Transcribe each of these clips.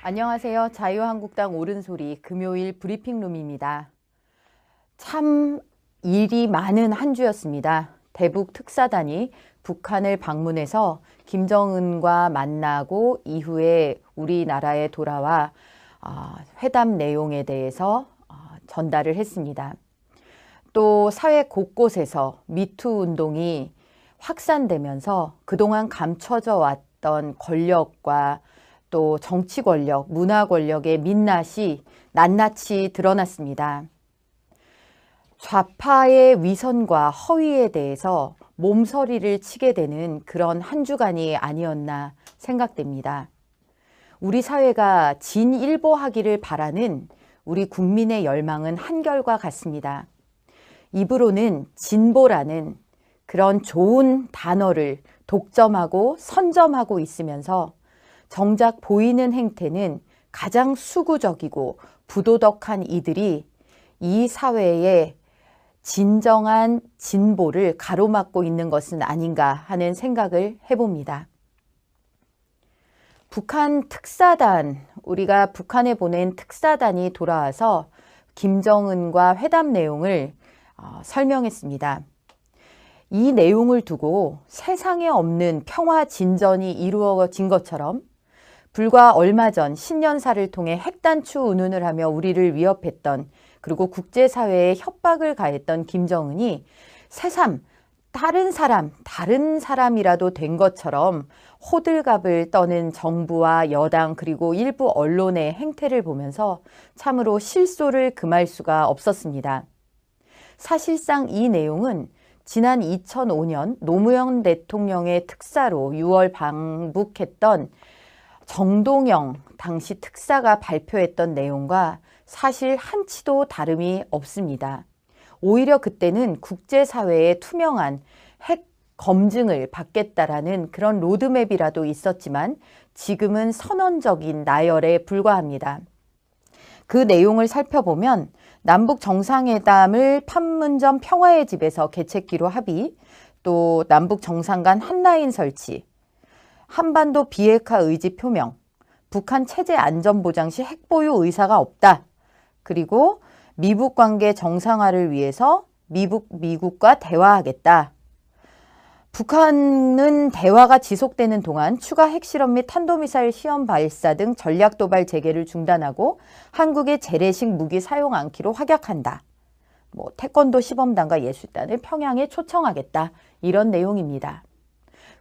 안녕하세요. 자유한국당 옳은소리 금요일 브리핑룸입니다. 참 일이 많은 한 주였습니다. 대북 특사단이 북한을 방문해서 김정은과 만나고 이후에 우리나라에 돌아와 회담 내용에 대해서 전달을 했습니다. 또 사회 곳곳에서 미투 운동이 확산되면서 그동안 감춰져 왔던 권력과 또 정치 권력, 문화 권력의 민낯이 낱낱이 드러났습니다. 좌파의 위선과 허위에 대해서 몸서리를 치게 되는 그런 한 주간이 아니었나 생각됩니다. 우리 사회가 진일보하기를 바라는 우리 국민의 열망은 한결과 같습니다. 입으로는 진보라는 그런 좋은 단어를 독점하고 선점하고 있으면서 정작 보이는 행태는 가장 수구적이고 부도덕한 이들이 이 사회의 진정한 진보를 가로막고 있는 것은 아닌가 하는 생각을 해봅니다. 북한 특사단, 우리가 북한에 보낸 특사단이 돌아와서 김정은과 회담 내용을 설명했습니다. 이 내용을 두고 세상에 없는 평화 진전이 이루어진 것처럼 불과 얼마 전 신년사를 통해 핵단추 운운을 하며 우리를 위협했던, 그리고 국제사회에 협박을 가했던 김정은이 새삼 다른 사람이라도 된 것처럼 호들갑을 떠는 정부와 여당 그리고 일부 언론의 행태를 보면서 참으로 실소를 금할 수가 없었습니다. 사실상 이 내용은 지난 2005년 노무현 대통령의 특사로 6월 방북했던 정동영 당시 특사가 발표했던 내용과 사실 한치도 다름이 없습니다. 오히려 그때는 국제사회의 투명한 핵 검증을 받겠다라는 그런 로드맵이라도 있었지만 지금은 선언적인 나열에 불과합니다. 그 내용을 살펴보면 남북 정상회담을 판문점 평화의 집에서 개최기로 합의, 또 남북 정상 간 한라인 설치, 한반도 비핵화 의지 표명, 북한 체제 안전보장 시 핵보유 의사가 없다. 그리고 미북 관계 정상화를 위해서 미국과 대화하겠다. 북한은 대화가 지속되는 동안 추가 핵실험 및 탄도미사일 시험 발사 등 전략 도발 재개를 중단하고 한국의 재래식 무기 사용 않기로 확약한다. 태권도 시범단과 예술단을 평양에 초청하겠다. 이런 내용입니다.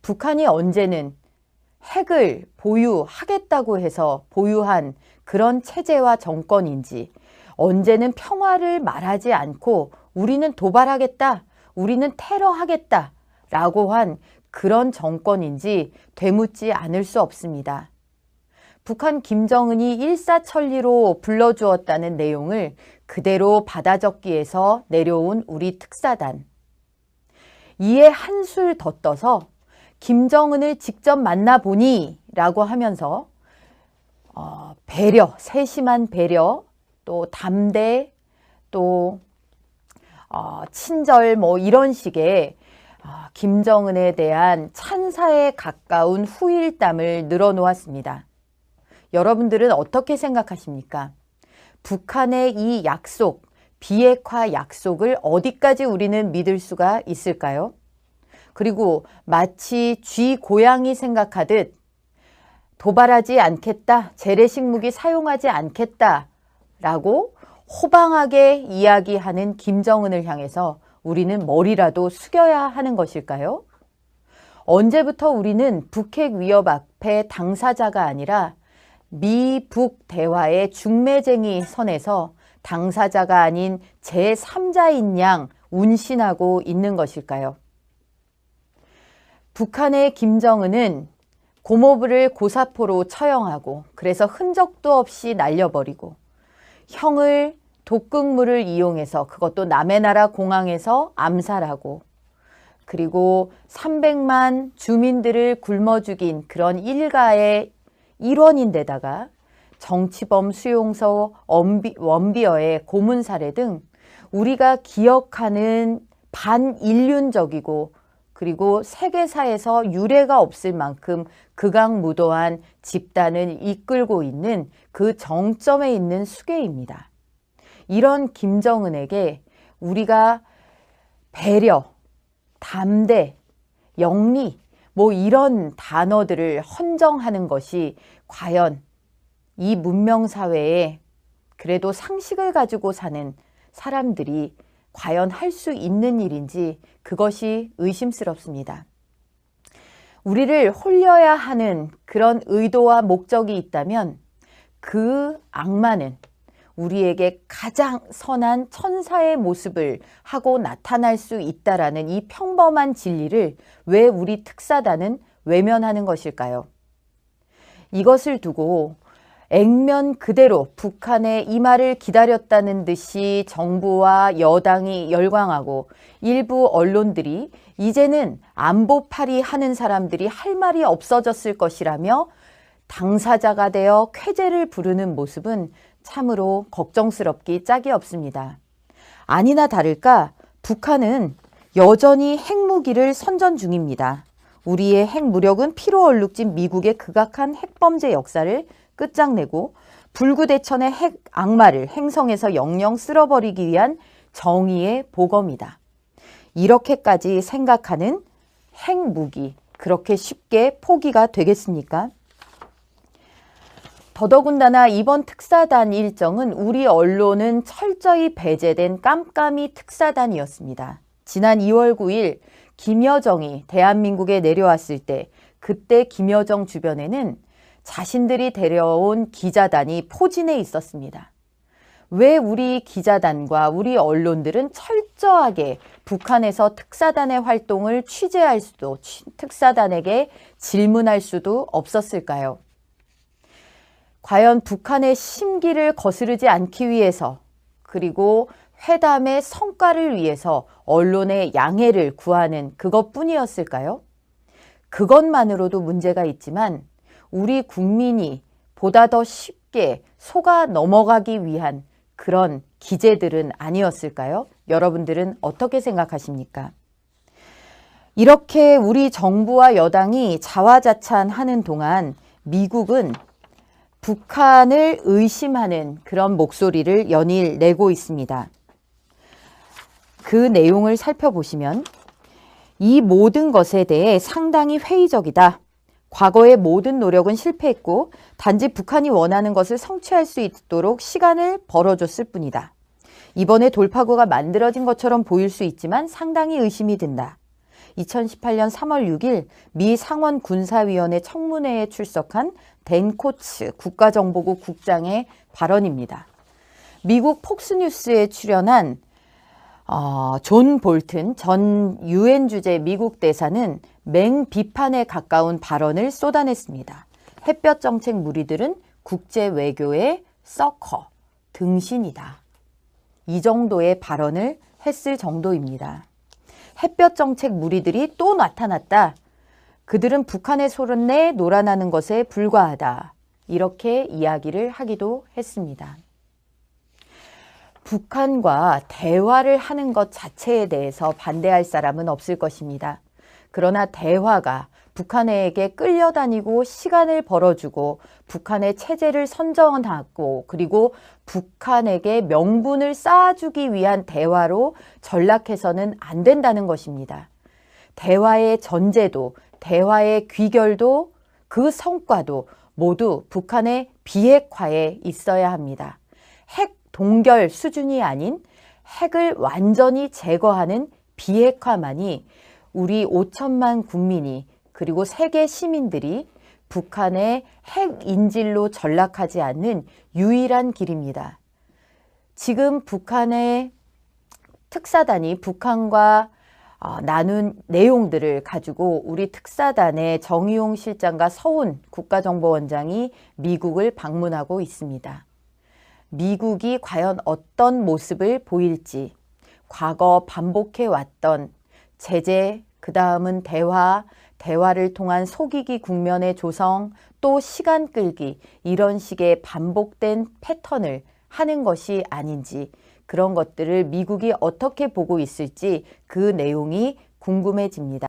북한이 언제는 핵을 보유하겠다고 해서 보유한 그런 체제와 정권인지, 언제는 평화를 말하지 않고 우리는 도발하겠다, 우리는 테러하겠다 라고 한 그런 정권인지 되묻지 않을 수 없습니다. 북한 김정은이 일사천리로 불러주었다는 내용을 그대로 받아 적기에서 내려온 우리 특사단. 이에 한술 더 떠서 김정은을 직접 만나보니 라고 하면서 배려, 세심한 배려, 또 담대, 또 친절 이런 식의 김정은에 대한 찬사에 가까운 후일담을 늘어놓았습니다. 여러분들은 어떻게 생각하십니까? 북한의 이 약속, 비핵화 약속을 어디까지 우리는 믿을 수가 있을까요? 그리고 마치 쥐 고양이 생각하듯 도발하지 않겠다, 재래식 무기 사용하지 않겠다 라고 호방하게 이야기하는 김정은을 향해서 우리는 머리라도 숙여야 하는 것일까요? 언제부터 우리는 북핵 위협 앞에 당사자가 아니라 미북 대화의 중매쟁이 선에서 당사자가 아닌 제3자인 양 운신하고 있는 것일까요? 북한의 김정은은 고모부를 고사포로 처형하고 그래서 흔적도 없이 날려버리고 형을 독극물을 이용해서 그것도 남의 나라 공항에서 암살하고, 그리고 300만 주민들을 굶어 죽인 그런 일가의 일원인데다가 정치범 수용소 원비어의 고문 살해 등 우리가 기억하는 반인륜적이고 그리고 세계사에서 유례가 없을 만큼 극악무도한 집단을 이끌고 있는 그 정점에 있는 수계입니다. 이런 김정은에게 우리가 배려, 담대, 영리 뭐 이런 단어들을 헌정하는 것이 과연 이 문명사회에 그래도 상식을 가지고 사는 사람들이 과연 할 수 있는 일인지 그것이 의심스럽습니다. 우리를 홀려야 하는 그런 의도와 목적이 있다면 그 악마는 우리에게 가장 선한 천사의 모습을 하고 나타날 수 있다라는 이 평범한 진리를 왜 우리 특사단은 외면하는 것일까요? 이것을 두고 액면 그대로 북한의 이 말을 기다렸다는 듯이 정부와 여당이 열광하고 일부 언론들이 이제는 안보파리 하는 사람들이 할 말이 없어졌을 것이라며 당사자가 되어 쾌재를 부르는 모습은 참으로 걱정스럽기 짝이 없습니다. 아니나 다를까 북한은 여전히 핵무기를 선전 중입니다. 우리의 핵무력은 피로 얼룩진 미국의 극악한 핵범죄 역사를 끝장내고 불구대천의 핵 악마를 행성에서 영영 쓸어버리기 위한 정의의 보검이다. 이렇게까지 생각하는 핵무기, 그렇게 쉽게 포기가 되겠습니까? 더더군다나 이번 특사단 일정은 우리 언론은 철저히 배제된 깜깜이 특사단이었습니다. 지난 2월 9일 김여정이 대한민국에 내려왔을 때 그때 김여정 주변에는 자신들이 데려온 기자단이 포진해 있었습니다. 왜 우리 기자단과 우리 언론들은 철저하게 북한에서 특사단의 활동을 취재할 수도, 특사단에게 질문할 수도 없었을까요? 과연 북한의 심기를 거스르지 않기 위해서, 그리고 회담의 성과를 위해서 언론의 양해를 구하는 그것뿐이었을까요? 그것만으로도 문제가 있지만 우리 국민이 보다 더 쉽게 속아 넘어가기 위한 그런 기재들은 아니었을까요? 여러분들은 어떻게 생각하십니까? 이렇게 우리 정부와 여당이 자화자찬하는 동안 미국은 북한을 의심하는 그런 목소리를 연일 내고 있습니다. 그 내용을 살펴보시면 이 모든 것에 대해 상당히 회의적이다. 과거의 모든 노력은 실패했고 단지 북한이 원하는 것을 성취할 수 있도록 시간을 벌어줬을 뿐이다. 이번에 돌파구가 만들어진 것처럼 보일 수 있지만 상당히 의심이 든다. 2018년 3월 6일 미 상원군사위원회 청문회에 출석한 댄 코츠 국가정보국 국장의 발언입니다. 미국 폭스뉴스에 출연한 존 볼튼 전 유엔 주재 미국 대사는 맹비판에 가까운 발언을 쏟아냈습니다. 햇볕 정책 무리들은 국제 외교의 서커, 등신이다. 이 정도의 발언을 했을 정도입니다. 햇볕 정책 무리들이 또 나타났다. 그들은 북한의 손에 놀아나는 것에 불과하다. 이렇게 이야기를 하기도 했습니다. 북한과 대화를 하는 것 자체에 대해서 반대할 사람은 없을 것입니다. 그러나 대화가 북한에게 끌려다니고 시간을 벌어주고 북한의 체제를 선전하고 그리고 북한에게 명분을 쌓아주기 위한 대화로 전락해서는 안 된다는 것입니다. 대화의 전제도, 대화의 귀결도 그 성과도 모두 북한의 비핵화에 있어야 합니다. 핵 동결 수준이 아닌 핵을 완전히 제거하는 비핵화만이 우리 5천만 국민이 그리고 세계 시민들이 북한의 핵 인질로 전락하지 않는 유일한 길입니다. 지금 북한의 특사단이 북한과 나눈 내용들을 가지고 우리 특사단의 정의용 실장과 서훈 국가정보원장이 미국을 방문하고 있습니다. 미국이 과연 어떤 모습을 보일지, 과거 반복해왔던 제재, 그 다음은 대화를 통한 속이기 국면의 조성, 또 시간 끌기, 이런 식의 반복된 패턴을 하는 것이 아닌지, 그런 것들을 미국이 어떻게 보고 있을지 그 내용이 궁금해집니다.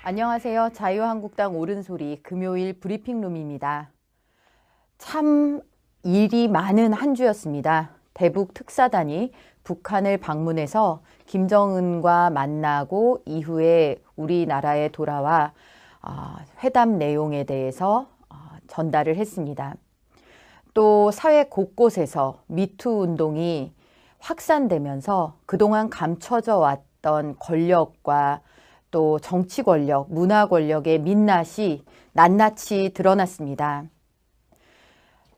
안녕하세요. 자유한국당 옳은소리 금요일 브리핑룸입니다. 참 일이 많은 한 주였습니다. 대북 특사단이 북한을 방문해서 김정은과 만나고 이후에 우리나라에 돌아와 회담 내용에 대해서 전달을 했습니다. 또 사회 곳곳에서 미투 운동이 확산되면서 그동안 감춰져 왔던 권력과 또 정치 권력, 문화 권력의 민낯이 낱낱이 드러났습니다.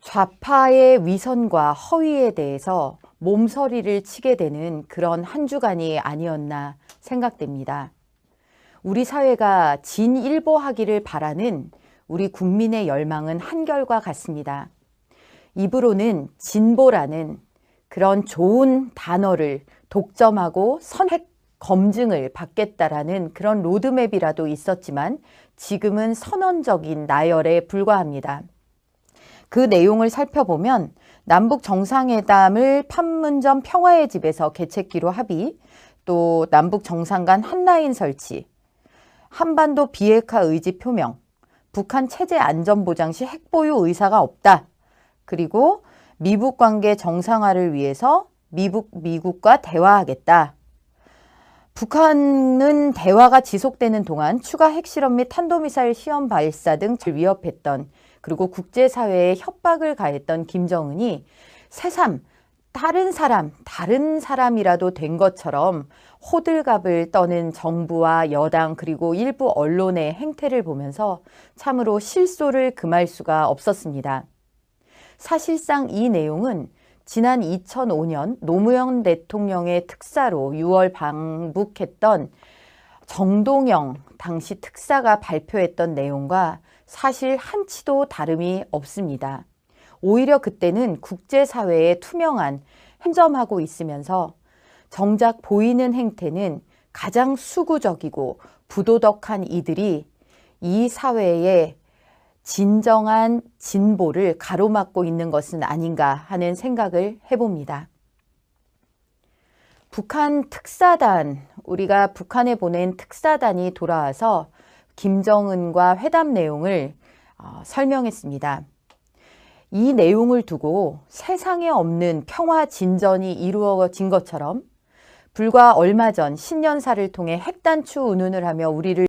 좌파의 위선과 허위에 대해서 몸서리를 치게 되는 그런 한 주간이 아니었나 생각됩니다. 우리 사회가 진일보하기를 바라는 우리 국민의 열망은 한결과 같습니다. 입으로는 진보라는 그런 좋은 단어를 독점하고 선택 검증을 받겠다라는 그런 로드맵이라도 있었지만 지금은 선언적인 나열에 불과합니다. 그 내용을 살펴보면 남북 정상회담을 판문점 평화의 집에서 개최키로 합의, 또 남북 정상 간 한라인 설치, 한반도 비핵화 의지 표명, 북한 체제 안전 보장 시 핵보유 의사가 없다. 그리고 미북 관계 정상화를 위해서 미국과 대화하겠다. 북한은 대화가 지속되는 동안 추가 핵실험 및 탄도미사일 시험 발사 등 위협했던, 그리고 국제사회에 협박을 가했던 김정은이 새삼 다른 사람이라도 된 것처럼 호들갑을 떠는 정부와 여당 그리고 일부 언론의 행태를 보면서 참으로 실소를 금할 수가 없었습니다. 사실상 이 내용은 지난 2005년 노무현 대통령의 특사로 6월 방북했던 정동영 당시 특사가 발표했던 내용과 사실 한치도 다름이 없습니다. 오히려 그때는 국제사회에 투명한 햄점하고 있으면서 정작 보이는 행태는 가장 수구적이고 부도덕한 이들이 이 사회의 진정한 진보를 가로막고 있는 것은 아닌가 하는 생각을 해봅니다. 북한 특사단, 우리가 북한에 보낸 특사단이 돌아와서 김정은과 회담 내용을 설명했습니다. 이 내용을 두고 세상에 없는 평화 진전이 이루어진 것처럼 불과 얼마 전 신년사를 통해 핵단추 운운을 하며 우리를